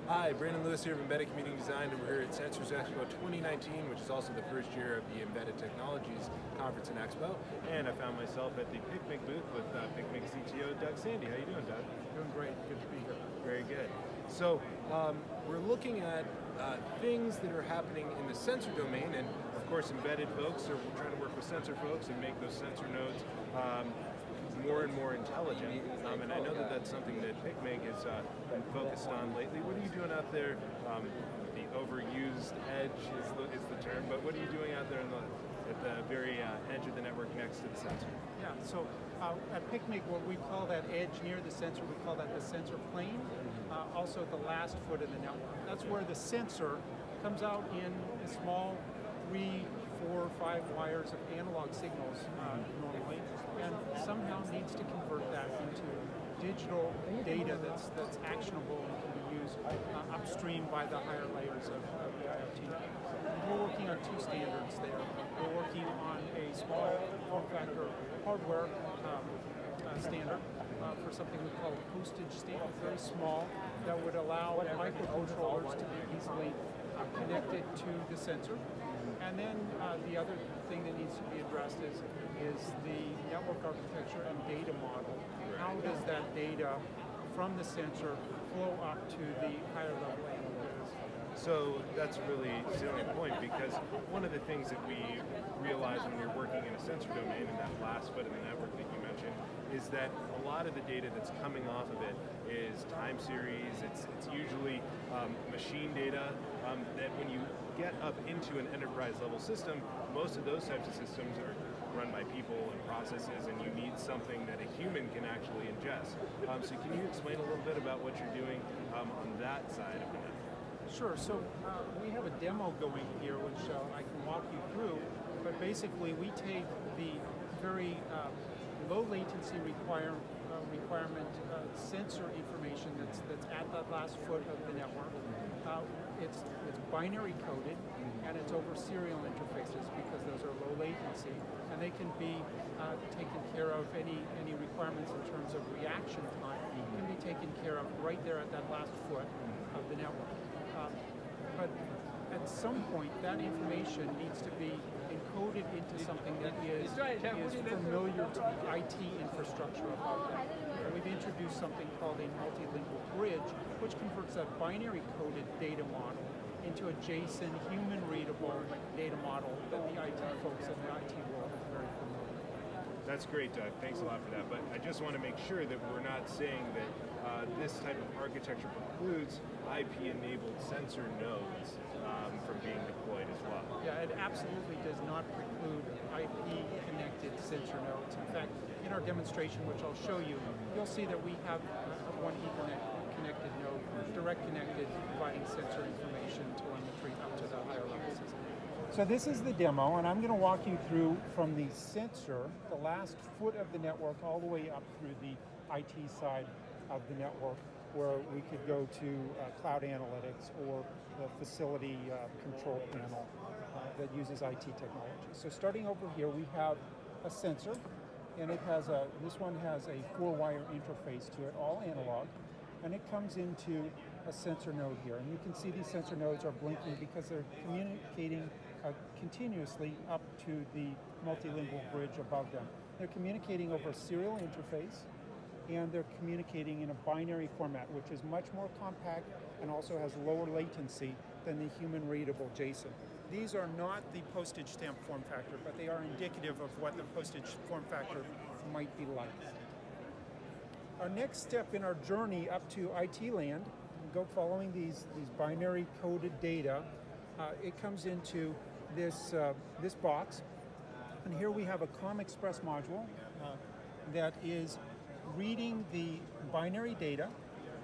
Hi, Brandon Lewis here of Embedded Community Design, and we're here at Sensors Expo 2019, which is also the first year of the Embedded Technologies Conference and Expo. And I found myself at the PICMG booth with PICMG CTO Doug Sandy. How you doing, Doug? Doing great. Good to be here. Very good. So we're looking at things that are happening in the sensor domain, and of course embedded folks are trying to work with sensor folks and make those sensor nodes more and more intelligent, and I know that that's something that PICMG has been focused on lately. What are you doing out there? The overused edge is the term, but what are you doing out there at the very edge of the network next to the sensor? Yeah, so at PICMG, what we call that edge near the sensor, we call that the sensor plane, also at the last foot of the network. That's where the sensor comes out in a small 3, 4, 5 wires of analog signals normally, and somehow needs to convert that into digital data that's actionable and can be used upstream by the higher layers of the IoT. We're working on 2 standards there. We're working on a small form factor hardware standard for something we call a postage standard, very small, that would allow microcontrollers to be easily connected to the sensor. And then the other thing that needs to be addressed is the network architecture and data model. How does that data from the sensor flow up to the higher level analytics? So that's a really salient point, because one of the things that we realize when you're working in a sensor domain, in that last foot of the network that you mentioned, is that a lot of the data that's coming off of it is time series. It's usually machine data that when you get up into an enterprise level system, most of those types of systems are run by people and processes, and you need something that a human can actually ingest. So can you explain a little bit about what you're doing on that side of the network? Sure, so we have a demo going here which I can walk you through, but basically we take the very low latency requirement sensor information that's at that last foot of the network. It's binary coded, and it's over serial interfaces because those are low latency, and they can be taken care of. Any requirements in terms of reaction time can be taken care of right there at that last foot of the network. But at some point, that information needs to be encoded into something that is familiar to the IT infrastructure above that. And we've introduced something called a multilingual bridge, which converts that binary coded data model into a JSON human-readable data model that the IT folks in the IT world are very familiar with. That's great, Doug. Thanks a lot for that. But I just want to make sure that we're not saying that this type of architecture precludes IP-enabled sensor nodes from being deployed as well. Yeah, it absolutely does not preclude IP-connected sensor nodes. In fact, in our demonstration, which I'll show you, you'll see that we have one Ethernet connected node, direct connected, providing sensor information telemetry up to the higher level system. So this is the demo, and I'm going to walk you through from the sensor, the last foot of the network, all the way up through the IT side of the network, where we could go to cloud analytics or the facility control panel that uses IT technology. So starting over here, we have a sensor, and it has this one has a 4-wire interface to it, all analog, and it comes into a sensor node here. And you can see these sensor nodes are blinking because they're communicating continuously up to the multilingual bridge above them. They're communicating over a serial interface, and they're communicating in a binary format, which is much more compact and also has lower latency than the human-readable JSON. These are not the postage stamp form factor, but they are indicative of what the postage form factor might be like. Our next step in our journey up to IT land, go following these binary coded data, it comes into this box, and here we have a COM Express module that is reading the binary data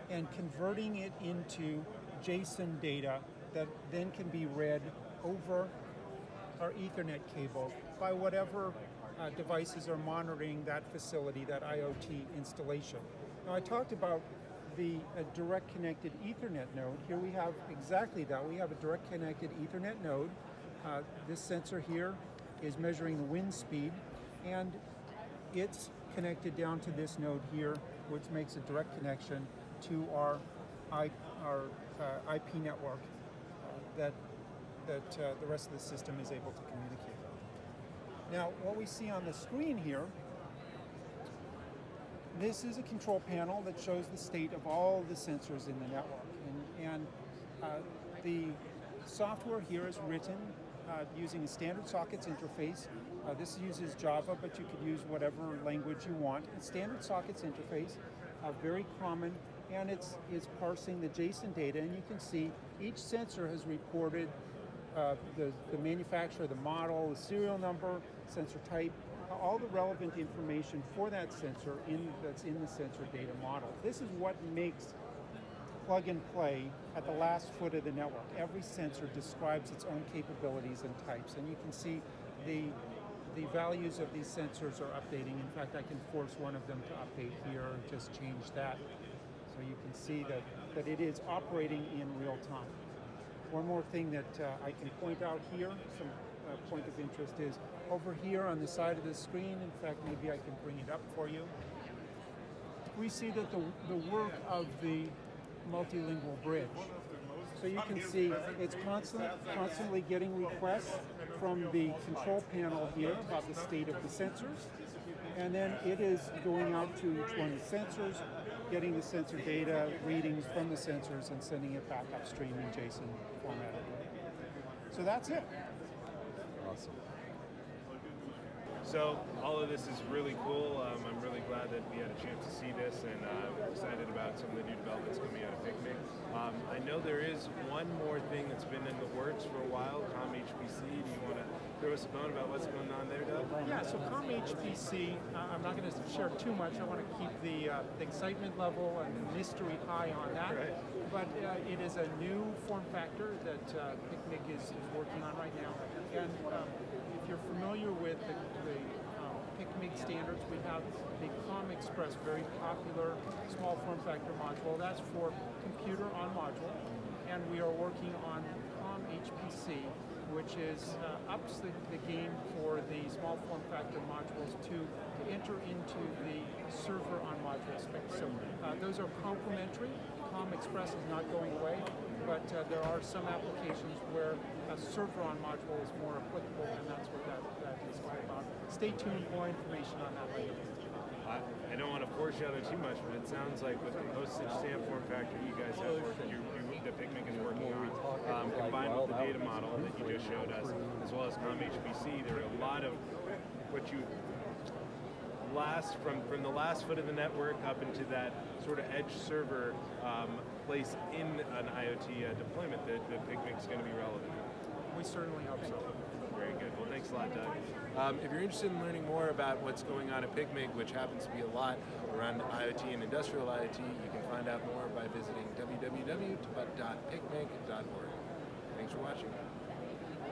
and converting it into JSON data that then can be read over our Ethernet cable by whatever devices are monitoring that facility, that IoT installation. Now, I talked about the direct connected Ethernet node. Here we have exactly that. We have a direct connected Ethernet node. This sensor here is measuring the wind speed, and it's connected down to this node here, which makes a direct connection to our our IP network that the rest of the system is able to communicate. Now, what we see on the screen here, this is a control panel that shows the state of all the sensors in the network. And the software here is written using a standard sockets interface. This uses Java, but you could use whatever language you want. A standard sockets interface, very common, and it's parsing the JSON data, and you can see each sensor has reported the manufacturer, the model, the serial number, sensor type, all the relevant information for that sensor that's in the sensor data model. This is what makes plug and play at the last foot of the network. Every sensor describes its own capabilities and types, and you can see the values of these sensors are updating. In fact, I can force one of them to update here and just change that. So you can see that it is operating in real time. One more thing that I can point out here, some point of interest is over here on the side of the screen. In fact, maybe I can bring it up for you. We see that the work of the multilingual bridge. So you can see it's constantly getting requests from the control panel here about the state of the sensors, and then it is going out to each one of the sensors, getting the sensor data, readings from the sensors, and sending it back upstream in JSON format. So that's it. Awesome. So all of this is really cool. I'm really glad that we had a chance to see this, and we're excited about some of the new developments coming out of PICMG. I know there is one more thing that's been in the works for a while, ComHPC. Do you want to throw us a bone about what's going on there, Doug? Yeah, so ComHPC, I'm not going to share too much. I want to keep the excitement level and the mystery high on that. Right. But it is a new form factor that PICMG is working on right now. And if you're familiar with the PICMG standards, we have the ComExpress, very popular small form factor module. That's for computer on module. And we are working on ComHPC, which is ups the game for the small form factor modules to enter into the server on module space. So those are complementary. ComExpress is not going away, but there are some applications where a server on module is more applicable, and that's what that is all about. Stay tuned, more information on that later. I don't want to foreshadow too much, but it sounds like with the postage stamp form factor you guys have working, that PICMG is working on, combined with the data model that you just showed us, as well as ComHPC, there are a lot of what you from the last foot of the network up into that sort of edge server place in an IoT deployment that PICMG is going to be relevant. We certainly hope so. Very good. Well, thanks a lot, Doug. If you're interested in learning more about what's going on at PICMG, which happens to be a lot around IoT and industrial IoT, you can find out more by visiting www.picmg.org. Thanks for watching.